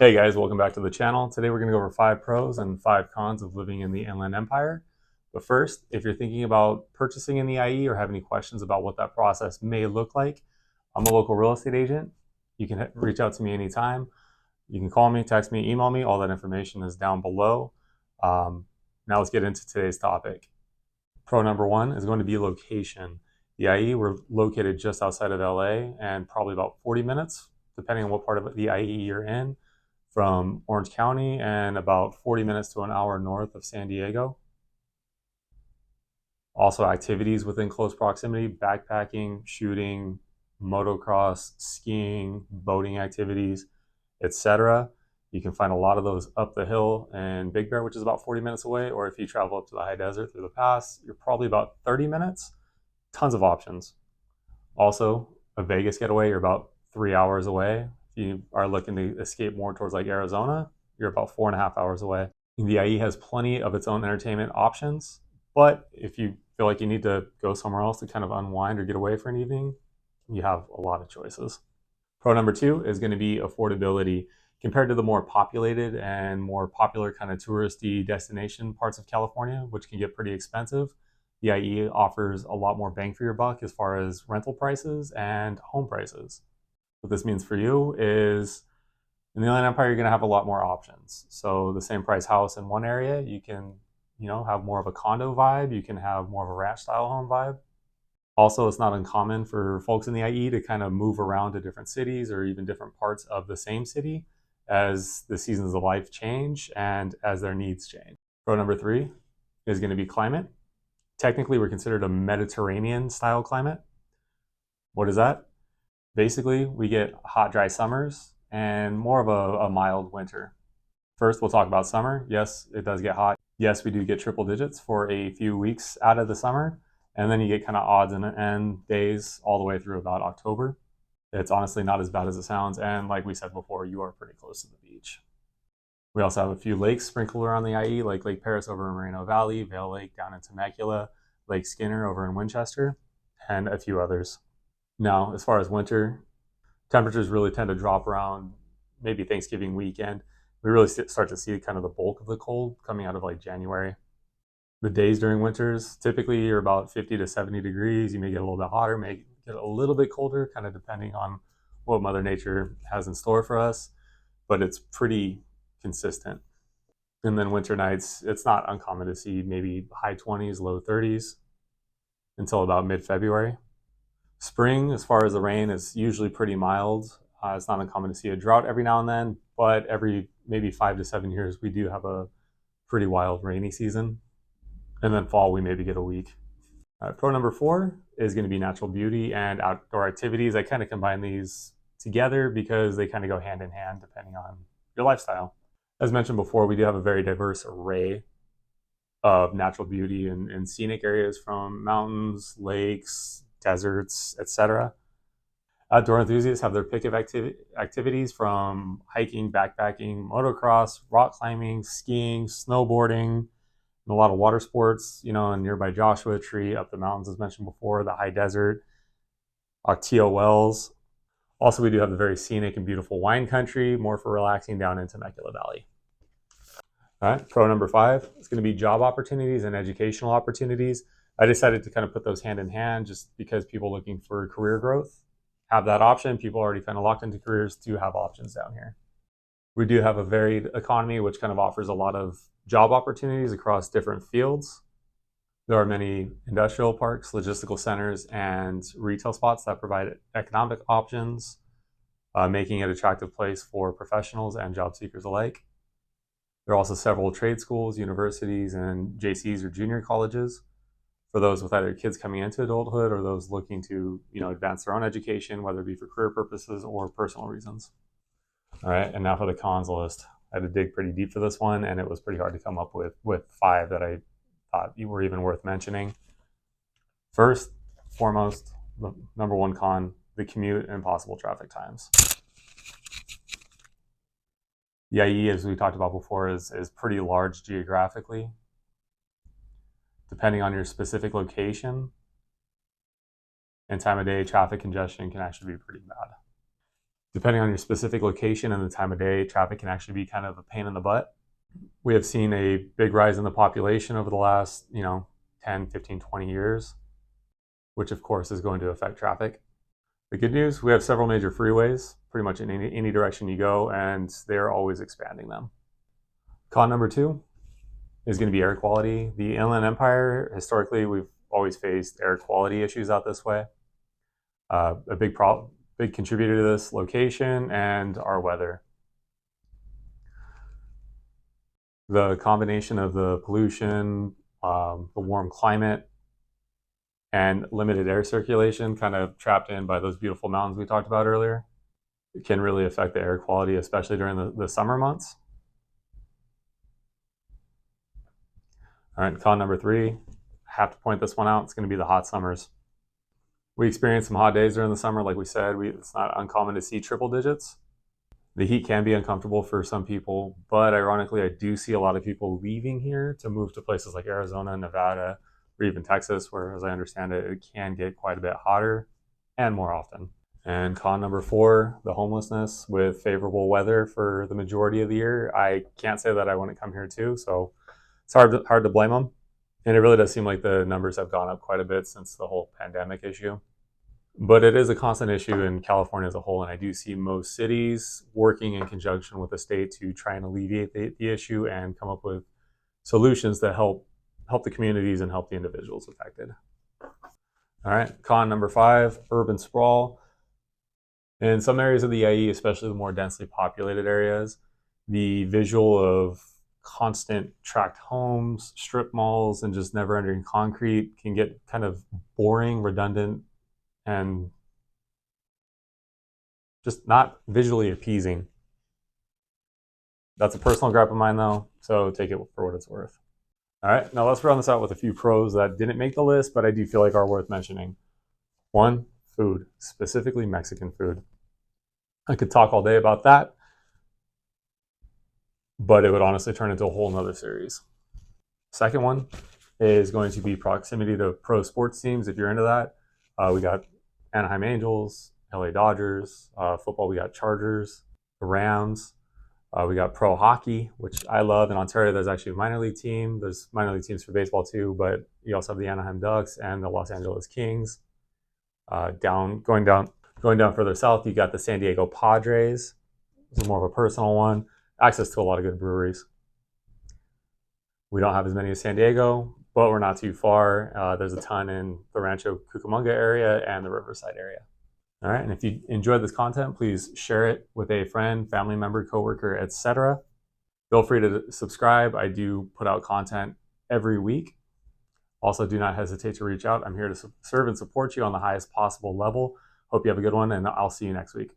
Hey guys, welcome back to the channel. Today we're going to go over 5 pros and 5 cons of living in the Inland Empire. But first, if you're thinking about purchasing in the IE or have any questions about what that process may look like, I'm a local real estate agent. You can reach out to me anytime. You can call me, text me, email me. All that information is down below. Now let's get into today's topic. Pro number 1 is going to be location. The IE, we're located just outside of LA and probably about 40 minutes, depending on what part of the IE you're in, from Orange County, and about 40 minutes to an hour north of San Diego. Also activities within close proximity: backpacking, shooting, motocross, skiing, boating activities, etc. You can find a lot of those up the hill in Big Bear, which is about 40 minutes away, or if you travel up to the high desert through the pass, you're probably about 30 minutes. Tons of options. Also, a Vegas getaway, you're about 3 hours away. If you are looking to escape more towards like Arizona, you're about 4.5 hours away. The IE has plenty of its own entertainment options, but if you feel like you need to go somewhere else to kind of unwind or get away for an evening, you have a lot of choices. Pro number 2 is going to be affordability. Compared to the more populated and more popular kind of touristy destination parts of California, which can get pretty expensive, the IE offers a lot more bang for your buck as far as rental prices and home prices. What this means for you is in the Inland Empire, you're going to have a lot more options. So the same price house in one area, you can, have more of a condo vibe. You can have more of a ranch style home vibe. Also, it's not uncommon for folks in the IE to kind of move around to different cities or even different parts of the same city as the seasons of life change and as their needs change. Pro number 3 is going to be climate. Technically, we're considered a Mediterranean style climate. What is that? Basically, we get hot, dry summers and more of a mild winter. First, we'll talk about summer. Yes, it does get hot. Yes, we do get triple digits for a few weeks out of the summer. And then you get kind of odds and end days all the way through about October. It's honestly not as bad as it sounds. And like we said before, you are pretty close to the beach. We also have a few lakes sprinkled around the IE, like Lake Paris over in Moreno Valley, Vail Lake down in Temecula, Lake Skinner over in Winchester, and a few others. Now, as far as winter, temperatures really tend to drop around maybe Thanksgiving weekend. We really start to see kind of the bulk of the cold coming out of like January. The days during winters typically are about 50 to 70 degrees. You may get a little bit hotter, may get a little bit colder, kind of depending on what Mother Nature has in store for us, but it's pretty consistent. And then winter nights, it's not uncommon to see maybe high 20s, low 30s until about mid-February. Spring, as far as the rain, is usually pretty mild. It's not uncommon to see a drought every now and then, but every maybe 5 to 7 years, we do have a pretty wild rainy season. And then fall, we maybe get a week. Pro number 4 is going to be natural beauty and outdoor activities. I kind of combine these together because they kind of go hand in hand depending on your lifestyle. As mentioned before, we do have a very diverse array of natural beauty and scenic areas, from mountains, lakes, deserts, etc. Outdoor enthusiasts have their pick of activities, from hiking, backpacking, motocross, rock climbing, skiing, snowboarding, and a lot of water sports, in nearby Joshua Tree, up the mountains, as mentioned before, the high desert, Ocotillo Wells. Also, we do have the very scenic and beautiful wine country, more for relaxing, down in Temecula Valley. All right, pro number 5 is going to be job opportunities and educational opportunities. I decided to kind of put those hand in hand just because people looking for career growth have that option. People already kind of locked into careers do have options down here. We do have a varied economy, which kind of offers a lot of job opportunities across different fields. There are many industrial parks, logistical centers, and retail spots that provide economic options, making it an attractive place for professionals and job seekers alike. There are also several trade schools, universities, and JCs or junior colleges for those with either kids coming into adulthood or those looking to, advance their own education, whether it be for career purposes or personal reasons. All right, and now for the cons list. I had to dig pretty deep for this one, and it was pretty hard to come up with 5 that I thought were even worth mentioning. First, foremost, the number 1 con: the commute and possible traffic times. The IE, as we talked about before, is pretty large geographically. Depending on your specific location and time of day, traffic congestion can actually be pretty bad. Depending on your specific location and the time of day, traffic can actually be kind of a pain in the butt. We have seen a big rise in the population over the last, 10, 15, 20 years, which of course is going to affect traffic. The good news, we have several major freeways, pretty much in any direction you go, and they're always expanding them. Con number 2 is going to be air quality. The Inland Empire, historically, we've always faced air quality issues out this way. A big contributor to this, location and our weather. The combination of the pollution, the warm climate, and limited air circulation, kind of trapped in by those beautiful mountains we talked about earlier, it can really affect the air quality, especially during the summer months. All right, con number 3, I have to point this one out. It's going to be the hot summers. We experience some hot days during the summer. Like we said, it's not uncommon to see triple digits. The heat can be uncomfortable for some people, but ironically, I do see a lot of people leaving here to move to places like Arizona, Nevada, or even Texas, where, as I understand it, it can get quite a bit hotter and more often. And con number 4, the homelessness. With favorable weather for the majority of the year, I can't say that I wouldn't come here too, so it's hard to blame them. And it really does seem like the numbers have gone up quite a bit since the whole pandemic issue. But it is a constant issue in California as a whole, and I do see most cities working in conjunction with the state to try and alleviate the issue and come up with solutions that help the communities and help the individuals affected. All right, con number 5, urban sprawl. In some areas of the IE, especially the more densely populated areas, the visual of constant tract homes, strip malls, and just never-ending concrete can get kind of boring, redundant, and just not visually appeasing. That's a personal gripe of mine, though, so take it for what it's worth. All right, now let's round this out with a few pros that didn't make the list, but I do feel like are worth mentioning. 1, food, specifically Mexican food. I could talk all day about that, but it would honestly turn into a whole nother series. Second one is going to be proximity to pro sports teams, if you're into that. We got Anaheim Angels, LA Dodgers. Football, we got Chargers, the Rams. We got pro hockey, which I love. In Ontario, there's actually a minor league team. There's minor league teams for baseball too, but you also have the Anaheim Ducks and the Los Angeles Kings. Going down further south, you got the San Diego Padres. This is more of a personal one. Access to a lot of good breweries. We don't have as many as San Diego, but we're not too far. There's a ton in the Rancho Cucamonga area and the Riverside area. All right, and if you enjoyed this content, please share it with a friend, family member, coworker, etc. Feel free to subscribe. I do put out content every week. Also, do not hesitate to reach out. I'm here to serve and support you on the highest possible level. Hope you have a good one, and I'll see you next week.